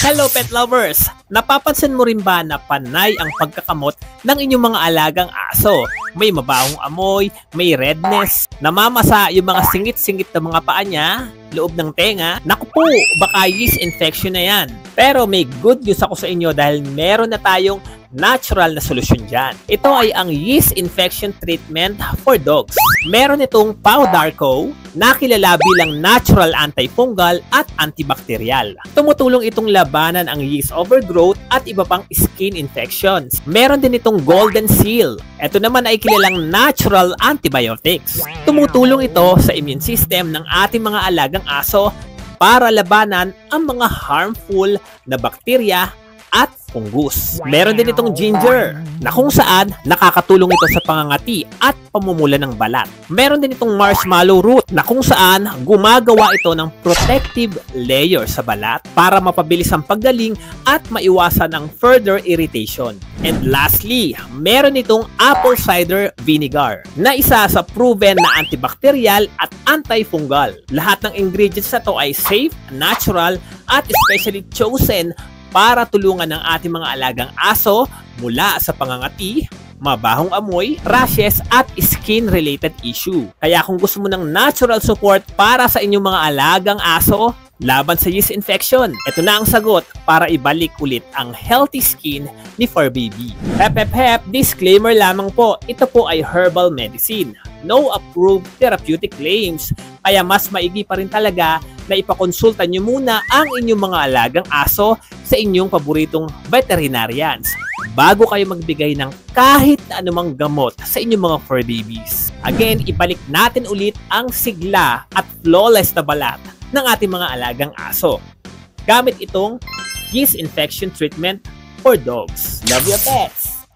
Hello pet lovers! Napapansin mo rin ba na panay ang pagkakamot ng inyong mga alagang aso? May mabahong amoy, may redness, namamasa yung mga singit-singit na mga paa niya, loob ng tenga. Naku po, baka yeast infection na yan. Pero may good news ako sa inyo dahil meron na tayong natural na solusyon dyan. Ito ay ang yeast infection treatment for dogs. Meron itong Powdarco na kilala bilang natural antifungal at antibacterial. Tumutulong itong labanan ang yeast overgrowth at iba pang skin infections. Meron din itong Golden Seal. Ito naman ay kilalang natural antibiotics. Tumutulong ito sa immune system ng ating mga alagang aso para labanan ang mga harmful na bakterya at fungus. Meron din itong ginger na kung saan nakakatulong ito sa pangangati at pamumula ng balat. Meron din itong marshmallow root na kung saan gumagawa ito ng protective layer sa balat para mapabilis ang paggaling at maiwasan ang further irritation. And lastly, meron itong apple cider vinegar na isa sa proven na antibacterial at antifungal. Lahat ng ingredients na to ay safe, natural at especially chosen para tulungan ng ating mga alagang aso mula sa pangangati, mabahong amoy, rashes at skin-related issue. Kaya kung gusto mo ng natural support para sa inyong mga alagang aso laban sa yeast infection, ito na ang sagot para ibalik ulit ang healthy skin ni Fur Baby. Hep hep hep, disclaimer lamang po, ito po ay herbal medicine. No approved therapeutic claims, kaya mas maigi pa rin talaga na ipakonsulta nyo muna ang inyong mga alagang aso sa inyong paboritong veterinarians bago kayo magbigay ng kahit anumang gamot sa inyong mga fur babies. Again, ibalik natin ulit ang sigla at flawless na balat ng ating mga alagang aso gamit itong yeast infection treatment for dogs. Love your pets!